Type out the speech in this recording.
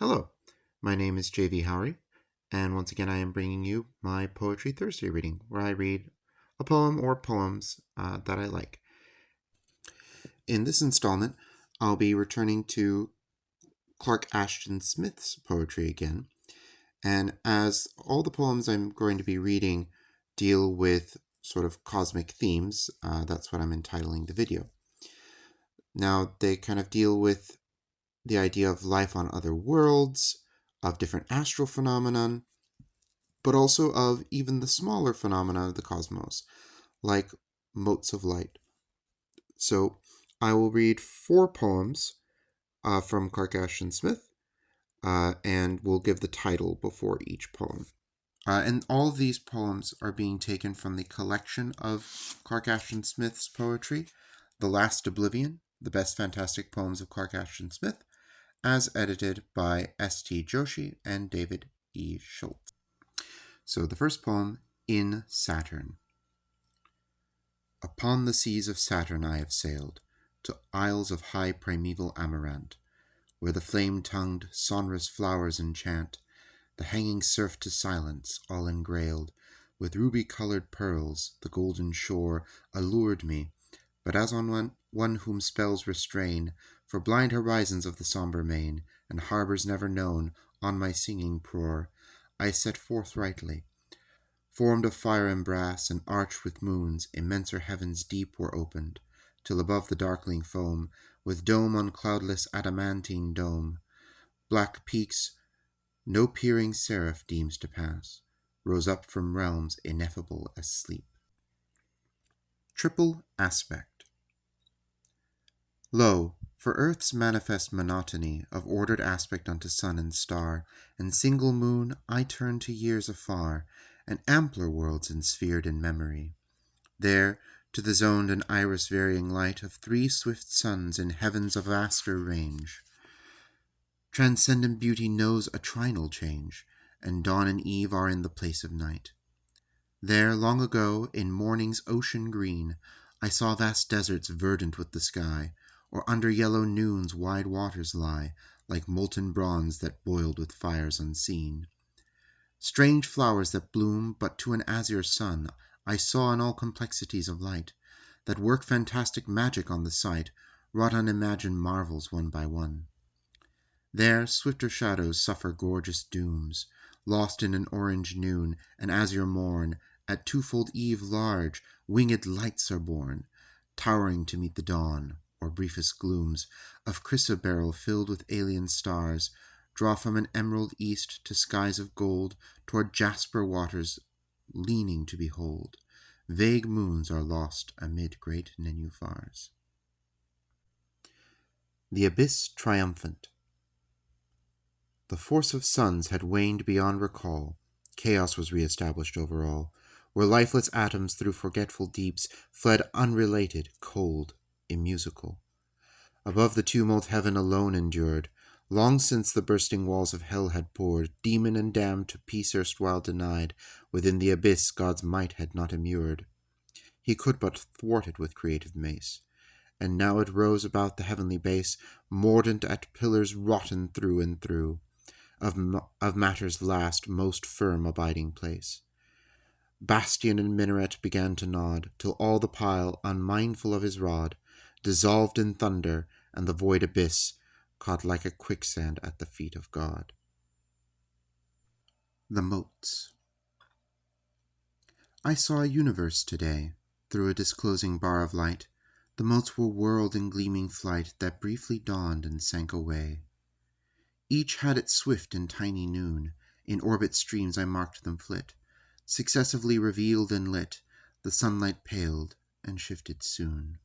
Hello, my name is JV Howery, and once again I am bringing you my Poetry Thursday reading, where I read a poem or poems that I like. In this installment, I'll be returning to Clark Ashton Smith's poetry again, and as all the poems I'm going to be reading deal with sort of cosmic themes, that's what I'm entitling the video. Now, they kind of deal with the idea of life on other worlds, of different astral phenomenon, but also of even the smaller phenomena of the cosmos, like motes of light. So I will read 4 poems from Clark Ashton Smith, and we'll give the title before each poem. And all of these poems are being taken from the collection of Clark Ashton Smith's poetry, The Last Oblivion, the best fantastic poems of Clark Ashton Smith, as edited by St. Joshi and David E. Schultz. So the first poem, In Saturn. Upon the seas of Saturn I have sailed, to isles of high primeval amaranth, where the flame-tongued, sonorous flowers enchant, the hanging surf to silence, all engrailed, with ruby-colored pearls, the golden shore allured me, but as on one whom spells restrain, for blind horizons of the sombre main, and harbors never known, on my singing prore, I set forth rightly. Formed of fire and brass, and arched with moons, immenser heavens deep were opened, till above the darkling foam, with dome on cloudless adamantine dome, black peaks no peering seraph deems to pass, rose up from realms ineffable as sleep. Triple aspect. Lo, for earth's manifest monotony of ordered aspect unto sun and star, and single moon, I turn to years afar, and ampler worlds ensphered in memory. There, to the zoned and iris-varying light of 3 swift suns in heavens of vaster range, transcendent beauty knows a trinal change, and dawn and eve are in the place of night. There, long ago, in morning's ocean green, I saw vast deserts verdant with the sky, or under yellow noons wide waters lie, like molten bronze that boiled with fires unseen. Strange flowers that bloom but to an azure sun I saw in all complexities of light, that work fantastic magic on the sight, wrought unimagined marvels one by one. There swifter shadows suffer gorgeous dooms, lost in an orange noon, an azure morn, at twofold eve large, winged lights are born, towering to meet the dawn, or briefest glooms, of chrysoberyl filled with alien stars, draw from an emerald east to skies of gold, toward jasper waters leaning to behold. Vague moons are lost amid great nenuphars. The Abyss Triumphant. The force of suns had waned beyond recall. Chaos was re-established over all, where lifeless atoms through forgetful deeps fled unrelated, cold, immusical. Above the tumult heaven alone endured. Long since the bursting walls of hell had poured, demon and damned to peace erstwhile denied, within the abyss God's might had not immured. He could but thwart it with creative mace. And now it rose about the heavenly base, mordant at pillars rotten through and through, of matter's last, most firm abiding place. Bastion and minaret began to nod, till all the pile, unmindful of his rod, dissolved in thunder, and the void abyss caught like a quicksand at the feet of God. The Motes. I saw a universe today, through a disclosing bar of light. The motes were whirled in gleaming flight that briefly dawned and sank away. Each had its swift and tiny noon. In orbit streams I marked them flit, successively revealed and lit. The sunlight paled and shifted soon.